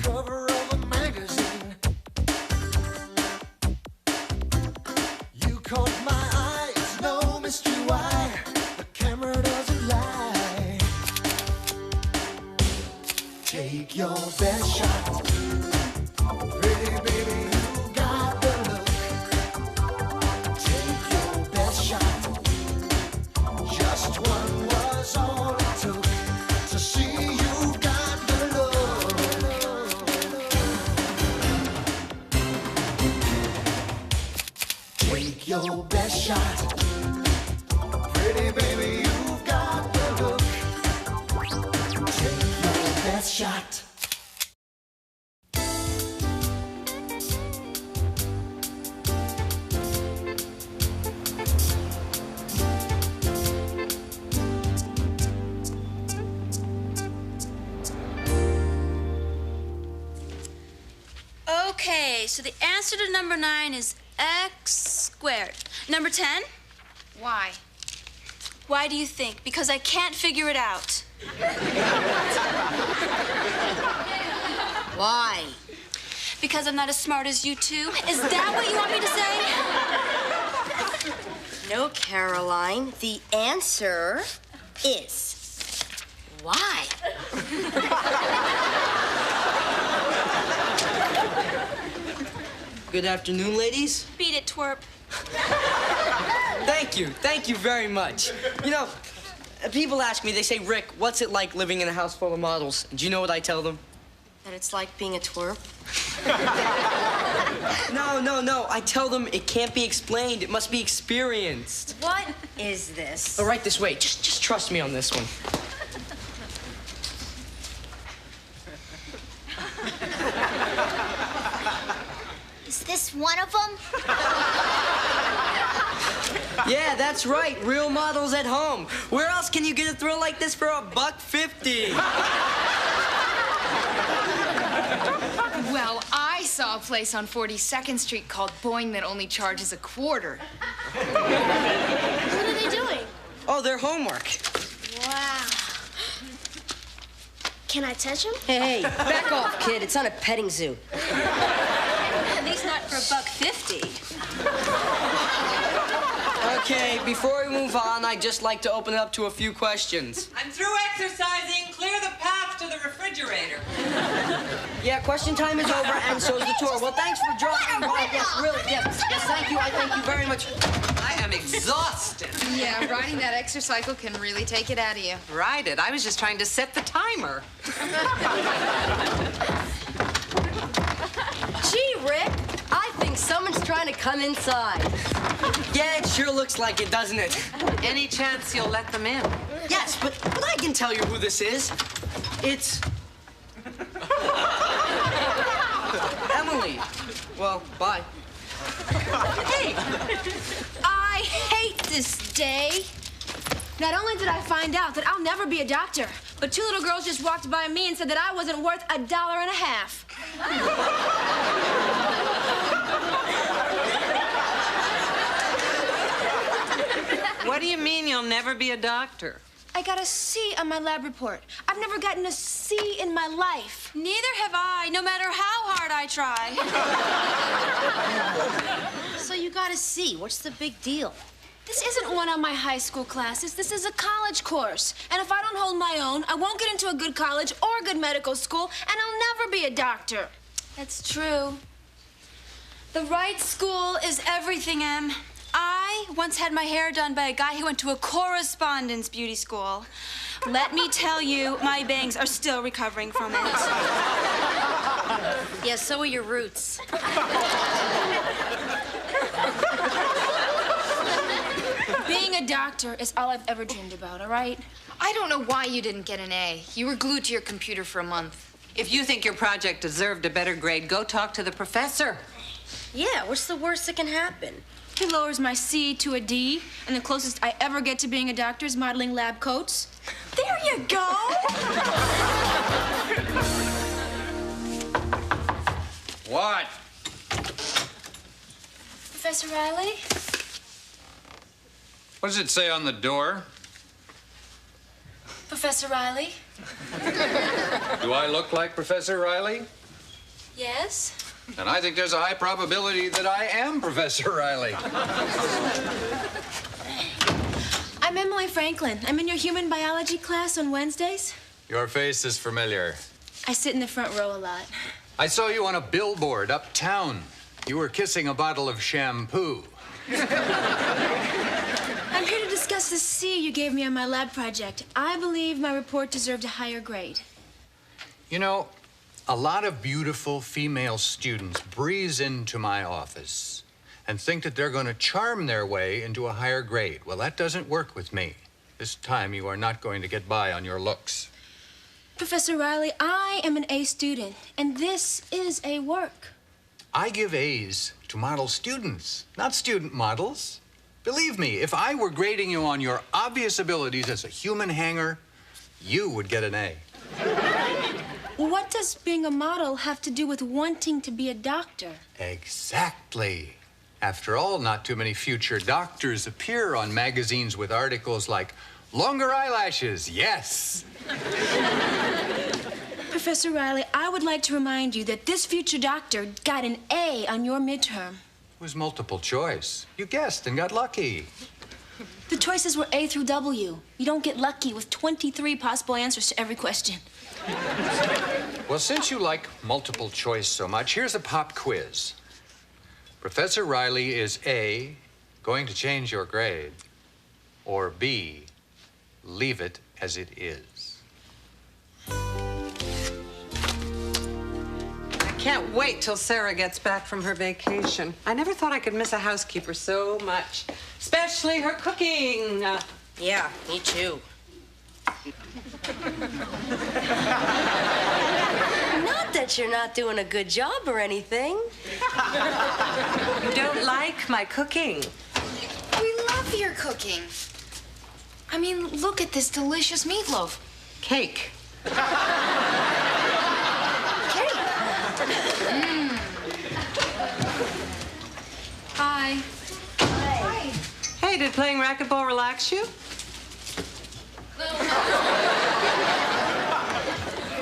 cover of a magazine. You caught my eye, it's no mystery why the camera doesn't lie. Take your best shot, pretty baby, you got the look. Take your best shot, just one was all it took to see you got the look. Take your best shot, pretty baby, you've got the look. Take your best shot. Okay, so the answer to number 9 is x squared. Number 10? Why? Why do you think? Because I can't figure it out. Why? Because I'm not as smart as you two? Is that what you want me to say? No, Caroline. The answer is why? Good afternoon, ladies. Beat it, twerp. Thank you very much. You know, people ask me, they say, Rick, what's it like living in a house full of models? Do you know what I tell them? That it's like being a twerp? No. I tell them it can't be explained. It must be experienced. What is this? Oh, right this way. Just trust me on this one. Is this one of them? Yeah, that's right. Real models at home. Where else can you get a thrill like this for $1.50? Well, I saw a place on 42nd Street called Boing that only charges a quarter. What are they doing? Oh, their homework. Wow. Can I touch him? Hey, back off, kid. It's not a petting zoo. At least not for $1.50. Okay, before we move on, I'd just like to open it up to a few questions. I'm through exercising. Clear the path to the refrigerator. Yeah, question time is over, and so's the tour. Well, thanks for dropping by. Yes, really, yes, thank you. I thank you very much. I am exhausted. Yeah, riding that exercycle can really take it out of you. Ride it. I was just trying to set the timer. Gee, Rick, I think someone's trying to come inside. Yeah, it sure looks like it, doesn't it? Any chance you'll let them in? Yes, but I can tell you who this is. It's... Emily. Well, bye. Hey, I hate this day. Not only did I find out that I'll never be a doctor, but 2 little girls just walked by me and said that I wasn't worth $1.50. What do you mean you'll never be a doctor? I got a C on my lab report. I've never gotten a C in my life. Neither have I, no matter how hard I try. So you got a C. What's the big deal? This isn't one of my high school classes. This is a college course. And if I don't hold my own, I won't get into a good college or a good medical school, and I'll never be a doctor. That's true. The right school is everything, Em. I once had my hair done by a guy who went to a correspondence beauty school. Let me tell you, my bangs are still recovering from it. Yeah, so are your roots. Being a doctor is all I've ever dreamed about, all right? I don't know why you didn't get an A. You were glued to your computer for a month. If you think your project deserved a better grade, go talk to the professor. Yeah, what's the worst that can happen? He lowers my C to a D, and the closest I ever get to being a doctor is modeling lab coats. There you go! What? Professor Riley? What does it say on the door? Professor Riley? Do I look like Professor Riley? Yes? And I think there's a high probability that I am Professor Riley. I'm Emily Franklin. I'm in your human biology class on Wednesdays. Your face is familiar. I sit in the front row a lot. I saw you on a billboard uptown. You were kissing a bottle of shampoo. I'm here to discuss the C you gave me on my lab project. I believe my report deserved a higher grade. You know, a lot of beautiful female students breeze into my office and think that they're going to charm their way into a higher grade. Well, that doesn't work with me. This time you are not going to get by on your looks. Professor Riley, I am an A student, and this is a work. I give A's to model students, not student models. Believe me, if I were grading you on your obvious abilities as a human hanger, you would get an A. What does being a model have to do with wanting to be a doctor? Exactly. After all, not too many future doctors appear on magazines with articles like, "Longer eyelashes, yes." Professor Riley, I would like to remind you that this future doctor got an A on your midterm. It was multiple choice. You guessed and got lucky. The choices were A through W. You don't get lucky with 23 possible answers to every question. Well, since you like multiple choice so much, here's a pop quiz. Professor Riley is A, going to change your grade, or B, leave it as it is? I can't wait till Sarah gets back from her vacation. I never thought I could miss a housekeeper so much, especially her cooking. Yeah, me too. Not that you're not doing a good job or anything. You don't like my cooking? We love your cooking. I mean, look at this delicious meatloaf. Cake. Hi. Hey, did playing racquetball relax you?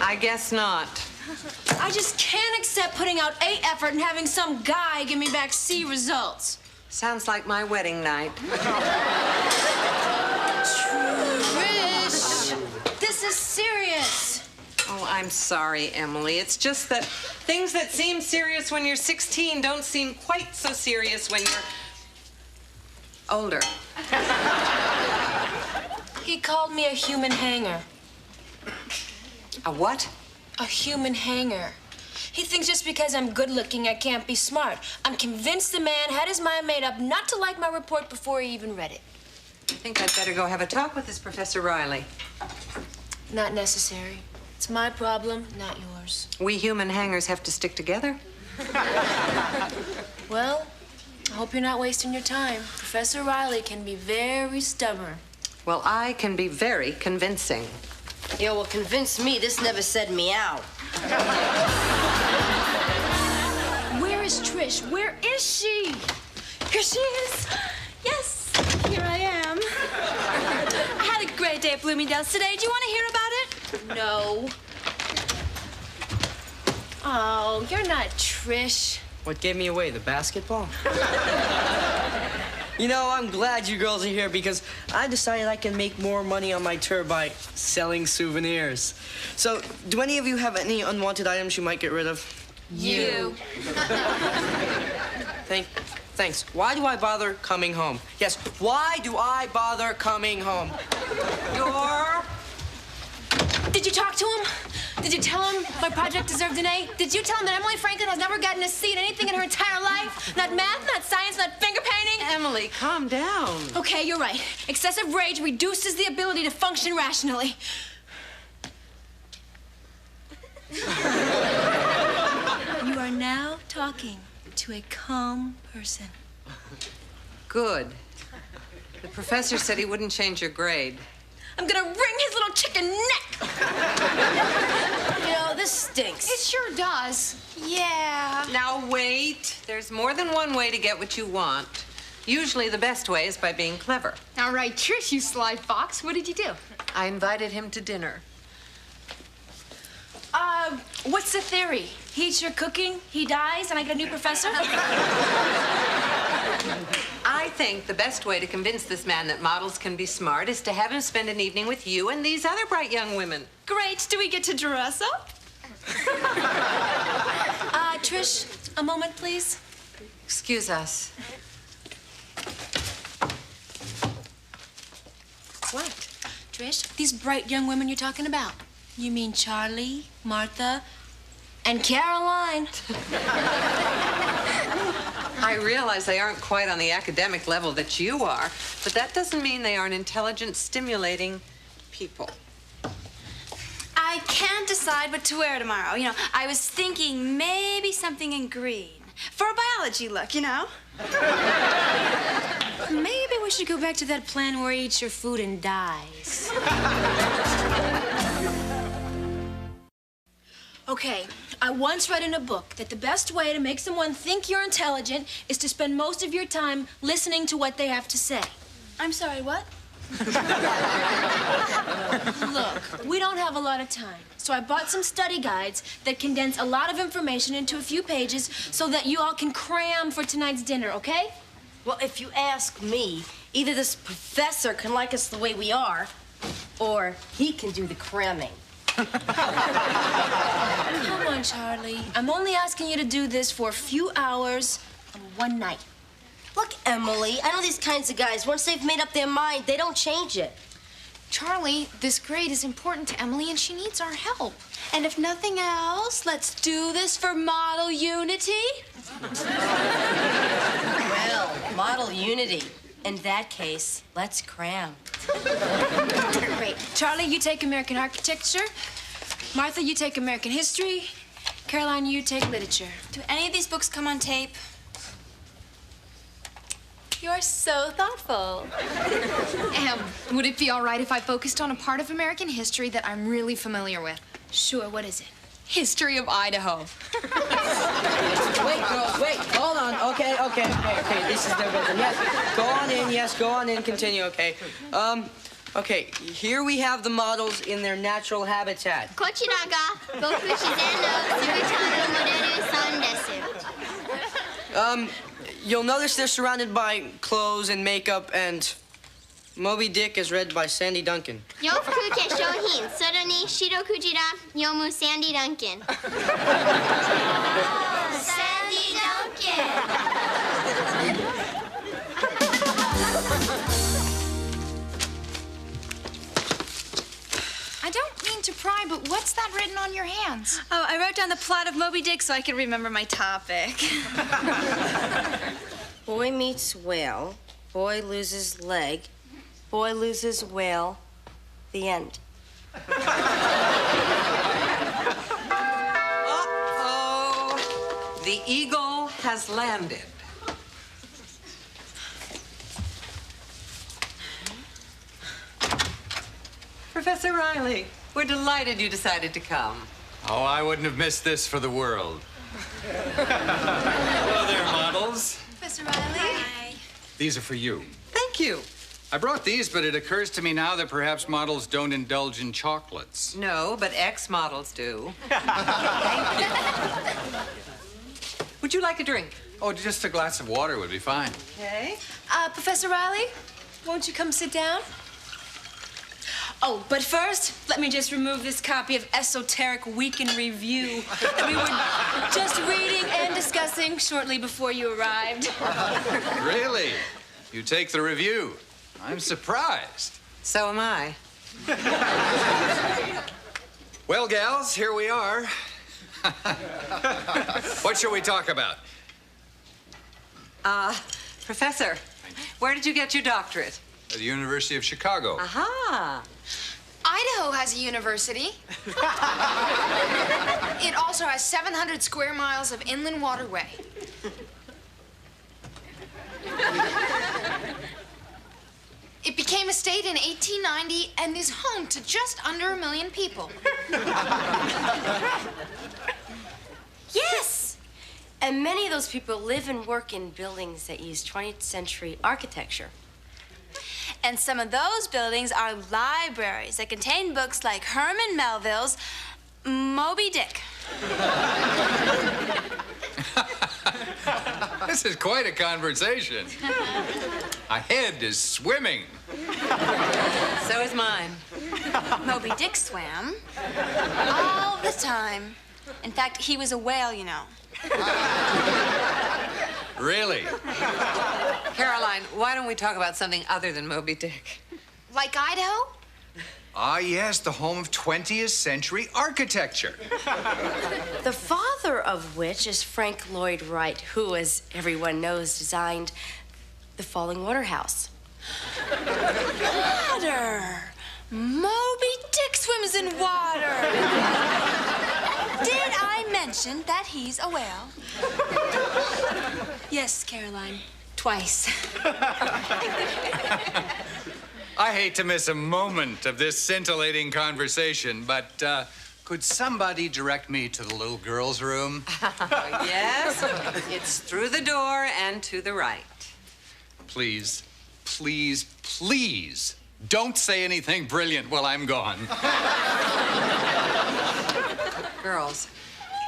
I guess not. I just can't accept putting out A effort and having some guy give me back C results. Sounds like my wedding night. Trish, this is serious. Oh, I'm sorry, Emily. It's just that things that seem serious when you're 16 don't seem quite so serious when you're older. He called me a human hanger. A what? A human hanger. He thinks just because I'm good looking, I can't be smart. I'm convinced the man had his mind made up not to like my report before he even read it. I think I'd better go have a talk with this Professor Riley. Not necessary. It's my problem, not yours. We human hangers have to stick together. Well, I hope you're not wasting your time. Professor Riley can be very stubborn. Well, I can be very convincing. Yeah, well, convince me this never said meow. Where is Trish? Where is she? Here she is. Yes, here I am. I had a great day at Bloomingdale's today. Do you want to hear about it? No. Oh, you're not Trish. What gave me away, the basketball? You know, I'm glad you girls are here because I decided I can make more money on my tour by selling souvenirs. So, do any of you have any unwanted items you might get rid of? You. Thanks. Why do I bother coming home? Yes, why do I bother coming home? Did you talk to him? Did you tell him my project deserved an A? Did you tell him that Emily Franklin has never gotten a C in anything in her entire life? Not math, not science, not finger painting? Emily, calm down. Okay, you're right. Excessive rage reduces the ability to function rationally. You are now talking to a calm person. Good. The professor said he wouldn't change your grade. I'm gonna wring his little chicken neck! You know, this stinks. It sure does. Yeah. Now, wait. There's more than one way to get what you want. Usually the best way is by being clever. All right, Trish, you sly fox. What did you do? I invited him to dinner. What's the theory? He eats your cooking, he dies, and I get a new professor? I think the best way to convince this man that models can be smart is to have him spend an evening with you and these other bright young women. Great. Do we get to dress up? Trish, a moment, please. Excuse us. What? Trish, these bright young women you're talking about. You mean Charlie, Martha, and Caroline. I realize they aren't quite on the academic level that you are, but that doesn't mean they aren't intelligent, stimulating people. I can't decide what to wear tomorrow. You know, I was thinking maybe something in green. For a biology look, you know? Maybe we should go back to that plan where he eats your food and dies. Okay, I once read in a book that the best way to make someone think you're intelligent is to spend most of your time listening to what they have to say. I'm sorry, what? Look, we don't have a lot of time, so I bought some study guides that condense a lot of information into a few pages so that you all can cram for tonight's dinner, okay? Well, if you ask me, either this professor can like us the way we are, or he can do the cramming. Come on, Charlie. I'm only asking you to do this for a few hours and one night. Look, Emily, I know these kinds of guys. Once they've made up their mind, they don't change it. Charlie, this grade is important to Emily, and she needs our help. And if nothing else, let's do this for model unity. Well, model unity. In that case, let's cram. Great. Charlie, you take American architecture. Martha, you take American history. Caroline, you take literature. Do any of these books come on tape? You're so thoughtful. Would it be all right if I focused on a part of American history that I'm really familiar with? Sure, what is it? History of Idaho. Wait, girls, wait. Hold on. Okay. This is the rhythm. Yes, go on in. Continue, okay. Okay, here we have the models in their natural habitat. こちらが僕自然のすぐちゃんのモデルさんです。 You'll notice they're surrounded by clothes and makeup, and Moby Dick is read by Sandy Duncan. 洋服化粧品それに白クジラ読むサンディ・ダンケン。サンディ・ダンケン。 I don't mean to pry, but what's that written on your hands? Oh, I wrote down the plot of Moby Dick so I could remember my topic. Boy meets whale. Boy loses leg. Boy loses whale. The end. Uh-oh. The eagle has landed. Professor Riley, we're delighted you decided to come. Oh, I wouldn't have missed this for the world. Hello there, models. Professor Riley. Hi. These are for you. Thank you. I brought these, but it occurs to me now that perhaps models don't indulge in chocolates. No, but ex-models do. Thank you. Would you like a drink? Oh, just a glass of water would be fine. Okay. Professor Riley, won't you come sit down? Oh, but first, let me just remove this copy of Esoteric Week in Review that we were just reading and discussing shortly before you arrived. Really? You take the review? I'm surprised. So am I. Well, gals, here we are. What shall we talk about? Professor, where did you get your doctorate? At the University of Chicago. Aha. Idaho has a university. It also has 700 square miles of inland waterway. It became a state in 1890 and is home to just under 1 million people. Yes! And many of those people live and work in buildings that use 20th century architecture. And some of those buildings are libraries that contain books like Herman Melville's Moby Dick. This is quite a conversation. My head is swimming. So is mine. Moby Dick swam all the time. In fact, he was a whale, you know. Really? Caroline, why don't we talk about something other than Moby Dick? Like Idaho? Ah, yes, the home of 20th century architecture. The father of which is Frank Lloyd Wright, who, as everyone knows, designed the Falling Water House. Water! Moby Dick swims in water! Did I mention that he's a whale? Yes, Caroline. Twice. I hate to miss a moment of this scintillating conversation, but could somebody direct me to the little girl's room? Yes, it's through the door and to the right. Please, please, please, don't say anything brilliant while I'm gone. Girls,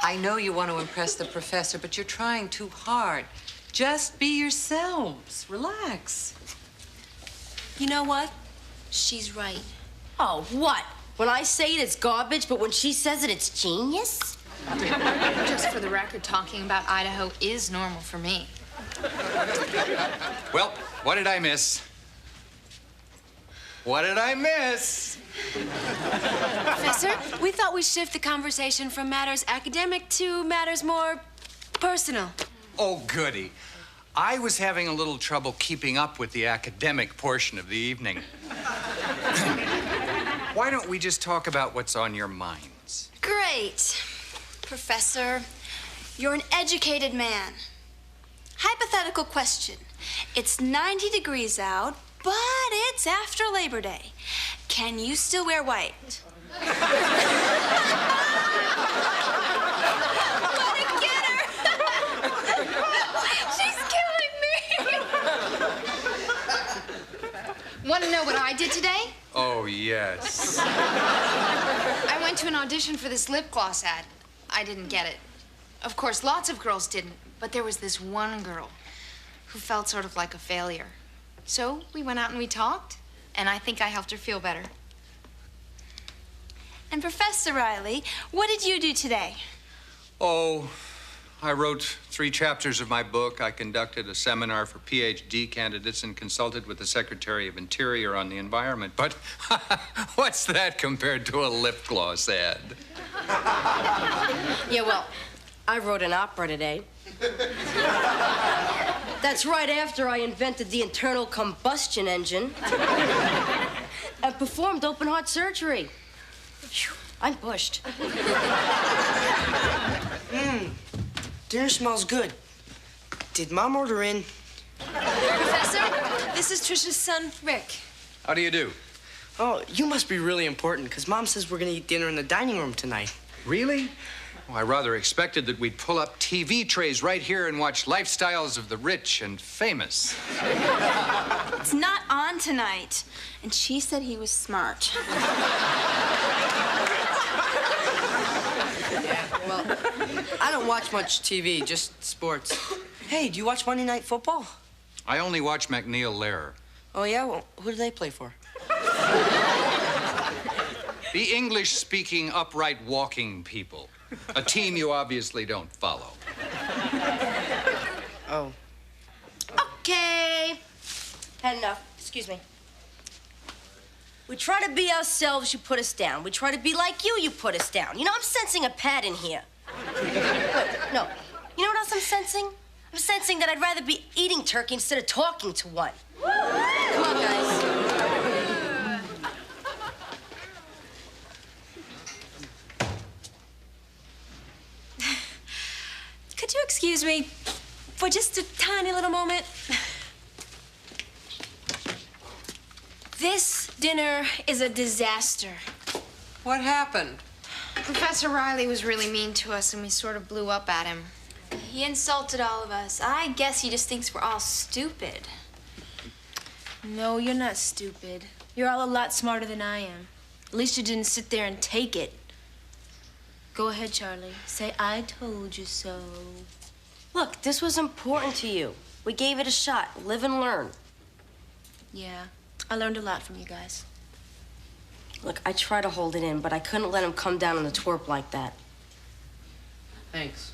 I know you want to impress the professor, but you're trying too hard. Just be yourselves. Relax. You know what? She's right. Oh, what? When I say it, it's garbage, but when she says it, it's genius? Just for the record, talking about Idaho is normal for me. Well, what did I miss? What did I miss? Professor, we thought we'd shift the conversation from matters academic to matters more personal. Oh, goody. I was having a little trouble keeping up with the academic portion of the evening. Why don't we just talk about what's on your minds? Great. Professor, you're an educated man. Hypothetical question. It's 90 degrees out, but it's after Labor Day. Can you still wear white? Want to know what I did today? Oh, yes. I went to an audition for this lip gloss ad. I didn't get it. Of course, lots of girls didn't, but there was this one girl who felt sort of like a failure. So we went out and we talked, and I think I helped her feel better. And Professor Riley, what did you do today? Oh, I wrote 3 chapters of my book. I conducted a seminar for PhD candidates and consulted with the Secretary of Interior on the environment. But what's that compared to a lip gloss ad? Yeah, well, I wrote an opera today. That's right after I invented the internal combustion engine and performed open heart surgery. Phew, I'm pushed. Dinner smells good. Did Mom order in? Professor, this is Trisha's son, Rick. How do you do? Oh, you must be really important, because Mom says we're going to eat dinner in the dining room tonight. Really? Oh, I rather expected that we'd pull up TV trays right here and watch lifestyles of the rich and famous. It's not on tonight. And she said he was smart. Well, I don't watch much TV, just sports. Hey, do you watch Monday Night Football? I only watch McNeil Lair. Oh, yeah? Well, who do they play for? The English-speaking, upright walking people. A team you obviously don't follow. Oh. Okay. Had enough. Excuse me. We try to be ourselves, you put us down. We try to be like you put us down. You know, I'm sensing a pattern here. Wait, no. You know what else I'm sensing? I'm sensing that I'd rather be eating turkey instead of talking to one. Come on, guys. Could you excuse me for just a tiny little moment? This dinner is a disaster. What happened? Professor Riley was really mean to us, and we sort of blew up at him. He insulted all of us. I guess he just thinks we're all stupid. No, you're not stupid. You're all a lot smarter than I am. At least you didn't sit there and take it. Go ahead, Charlie. Say, I told you so. Look, this was important to you. We gave it a shot. Live and learn. Yeah, I learned a lot from you guys. Look, I tried to hold it in, but I couldn't let him come down on the twerp like that. Thanks.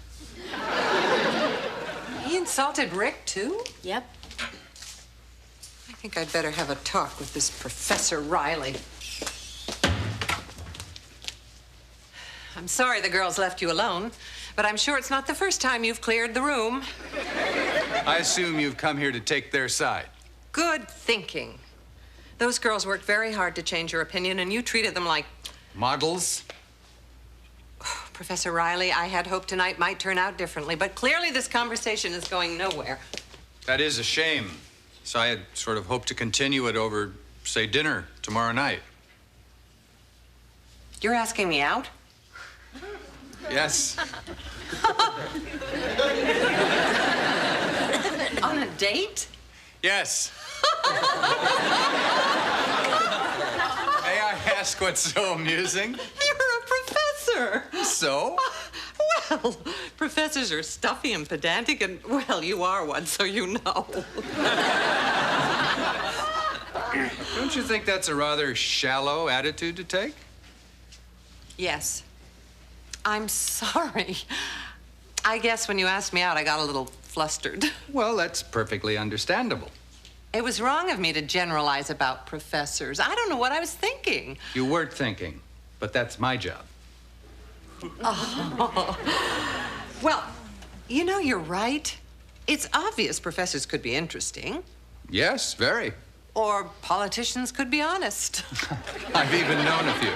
He insulted Rick, too? Yep. I think I'd better have a talk with this Professor Riley. I'm sorry the girls left you alone, but I'm sure it's not the first time you've cleared the room. I assume you've come here to take their side. Good thinking. Those girls worked very hard to change your opinion, and you treated them like... Models? Professor Riley, I had hoped tonight might turn out differently, but clearly this conversation is going nowhere. That is a shame. So I had sort of hoped to continue it over, say, dinner tomorrow night. You're asking me out? Yes. On a date? Yes. May I ask what's so amusing? You're a professor. So? Well, professors are stuffy and pedantic, and, well, you are one, so you know. Don't you think that's a rather shallow attitude to take? Yes. I'm sorry. I guess when you asked me out, I got a little flustered. Well, that's perfectly understandable. It was wrong of me to generalize about professors. I don't know what I was thinking. You weren't thinking, but that's my job. Oh. Well, you know, you're right. It's obvious professors could be interesting. Yes, very. Or politicians could be honest. I've even known a few.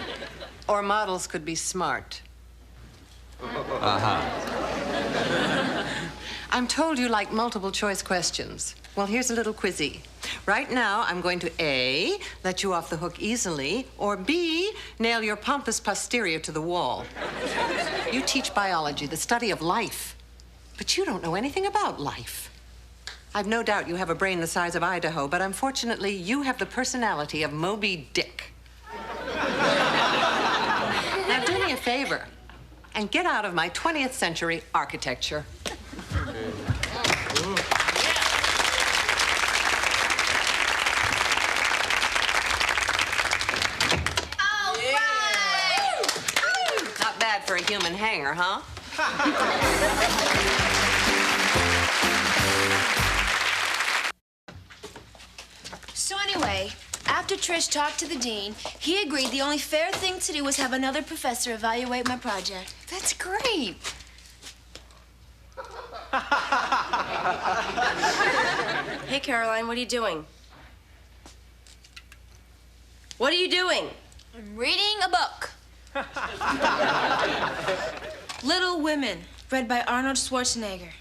Or models could be smart. Uh-huh. I'm told you like multiple choice questions. Well, here's a little quizzy. Right now, I'm going to A, let you off the hook easily, or B, nail your pompous posterior to the wall. You teach biology, the study of life, but you don't know anything about life. I've no doubt you have a brain the size of Idaho, but unfortunately, you have the personality of Moby Dick. Now, do me a favor and get out of my 20th century architecture. Not bad for a human hanger, huh? So anyway, after Trish talked to the dean, he agreed the only fair thing to do was have another professor evaluate my project. That's great. Hey, Caroline, what are you doing? What are you doing? I'm reading a book. Little Women, read by Arnold Schwarzenegger.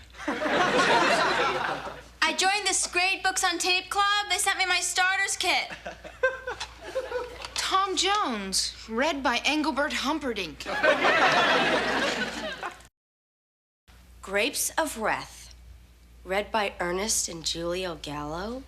I joined this Great Books on Tape Club. They sent me my starter's kit. Tom Jones, read by Engelbert Humperdinck. Grapes of Wrath, read by Ernest and Julia Gallo.